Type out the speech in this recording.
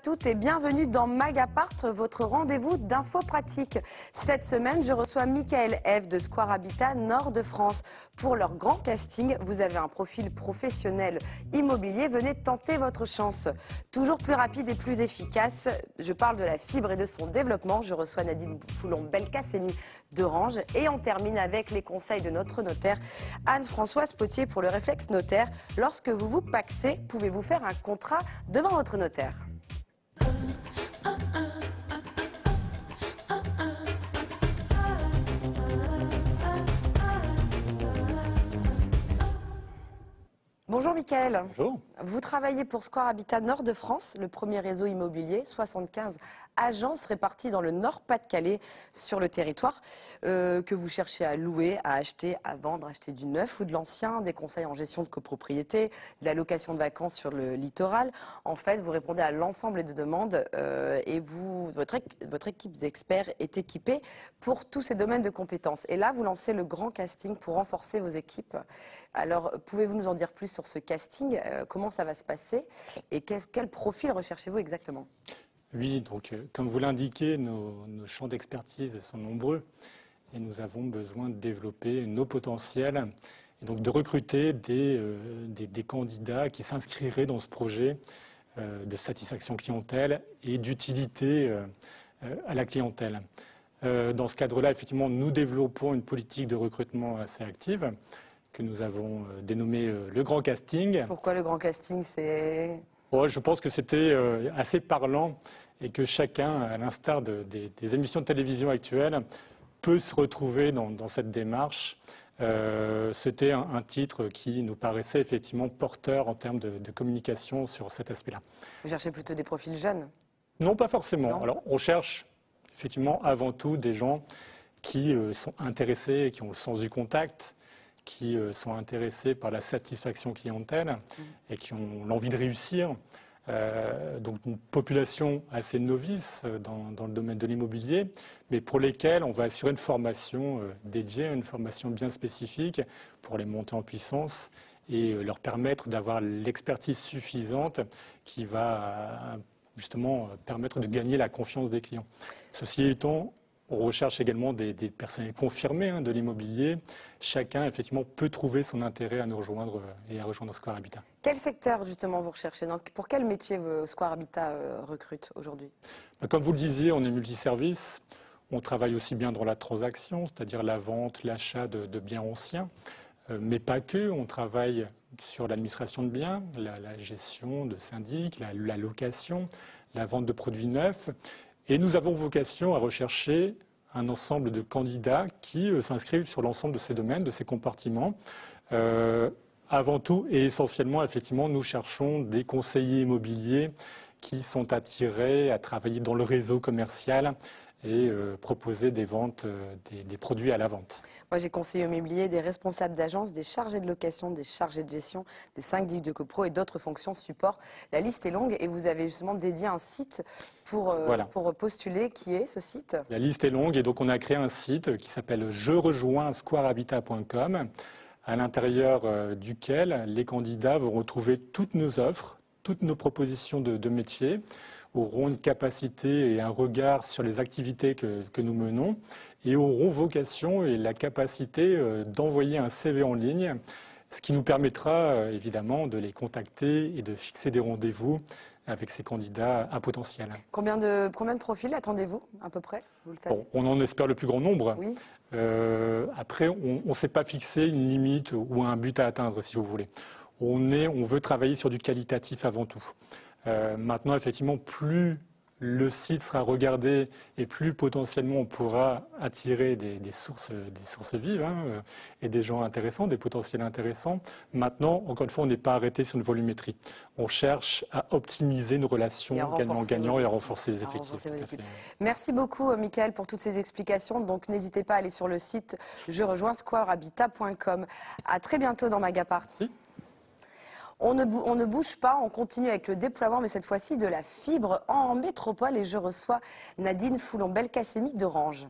Toutes et bienvenue dans Magapart, votre rendez-vous d'infos pratiques. Cette semaine, je reçois Michael F de Square Habitat Nord de France. Pour leur grand casting, vous avez un profil professionnel immobilier, venez tenter votre chance. Toujours plus rapide et plus efficace, je parle de la fibre et de son développement. Je reçois Nadine Foulon-Belkacemi d'Orange et on termine avec les conseils de notre notaire Anne-Françoise Potier pour le réflexe notaire. Lorsque vous vous pacsez, pouvez-vous faire un contrat devant votre notaire? Bonjour Michael. Bonjour. Vous travaillez pour Square Habitat Nord de France, le premier réseau immobilier, 75 agences réparties dans le Nord-Pas-de-Calais sur le territoire, que vous cherchez à louer, à acheter, à vendre, acheter du neuf ou de l'ancien, des conseils en gestion de copropriété, de la location de vacances sur le littoral. En fait, vous répondez à l'ensemble des demandes et votre équipe d'experts est équipée pour tous ces domaines de compétences. Et là, vous lancez le grand casting pour renforcer vos équipes. Alors, pouvez-vous nous en dire plus sur ce casting? Comment ça va se passer et quel profil recherchez-vous exactement? Oui, donc comme vous l'indiquez, nos champs d'expertise sont nombreux et nous avons besoin de développer nos potentiels et donc de recruter des candidats qui s'inscriraient dans ce projet de satisfaction clientèle et d'utilité à la clientèle. Dans ce cadre-là, effectivement, nous développons une politique de recrutement assez active que nous avons dénommée le grand casting. Pourquoi le grand casting? Je pense que c'était assez parlant et que chacun, à l'instar des émissions de télévision actuelles, peut se retrouver dans cette démarche. C'était un titre qui nous paraissait effectivement porteur en termes de communication sur cet aspect-là. Vous cherchez plutôt des profils jeunes? Non, pas forcément. Non. Alors, on cherche effectivement avant tout des gens qui sont intéressés, qui ont le sens du contact, qui sont intéressés par la satisfaction clientèle et qui ont l'envie de réussir. Donc une population assez novice dans le domaine de l'immobilier, mais pour lesquels on va assurer une formation dédiée, une formation bien spécifique pour les monter en puissance et leur permettre d'avoir l'expertise suffisante qui va justement permettre de gagner la confiance des clients. Ceci étant, on recherche également des personnels confirmés de l'immobilier. Chacun, effectivement, peut trouver son intérêt à nous rejoindre et à rejoindre Square Habitat. Quel secteur, justement, vous recherchez? Donc, pour quel métier Square Habitat recrute aujourd'hui? Comme vous le disiez, on est multiservice. On travaille aussi bien dans la transaction, c'est-à-dire la vente, l'achat de biens anciens, mais pas que. On travaille sur l'administration de biens, la gestion de syndic, la location, la vente de produits neufs. Et nous avons vocation à rechercher un ensemble de candidats qui s'inscrivent sur l'ensemble de ces domaines, de ces compartiments. Avant tout et essentiellement, effectivement, nous cherchons des conseillers immobiliers qui sont attirés à travailler dans le réseau commercial et proposer des ventes, des produits à la vente. Moi, j'ai conseillé immobilier, des responsables d'agence, des chargés de location, des chargés de gestion, des syndics de copro et d'autres fonctions support. La liste est longue et vous avez justement dédié un site pour postuler. Qui est ce site? La liste est longue et donc on a créé un site qui s'appelle je-rejoins-squarehabitat.com à l'intérieur duquel les candidats vont retrouver toutes nos offres, toutes nos propositions de métiers, auront une capacité et un regard sur les activités que nous menons et auront vocation et la capacité d'envoyer un CV en ligne, ce qui nous permettra évidemment de les contacter et de fixer des rendez-vous avec ces candidats à potentiel. Combien de profils attendez-vous à peu près? Vous le savez? Bon, on en espère le plus grand nombre. Oui. Après, on ne s'est pas fixé une limite ou un but à atteindre, si vous voulez. On veut travailler sur du qualitatif avant tout. Maintenant, effectivement, plus le site sera regardé et plus potentiellement on pourra attirer des sources vives et des gens intéressants, des potentiels intéressants. Maintenant, encore une fois, on n'est pas arrêté sur une volumétrie. On cherche à optimiser nos relations gagnant-gagnant et à renforcer les effectifs. Merci beaucoup, Michael, pour toutes ces explications. Donc, n'hésitez pas à aller sur le site je-rejoins-squarehabitat.com. À très bientôt dans Magapart. Merci. On ne bouge pas, on continue avec le déploiement, mais cette fois-ci de la fibre en métropole. Et je reçois Nadine Foulon-Belkacemi d'Orange.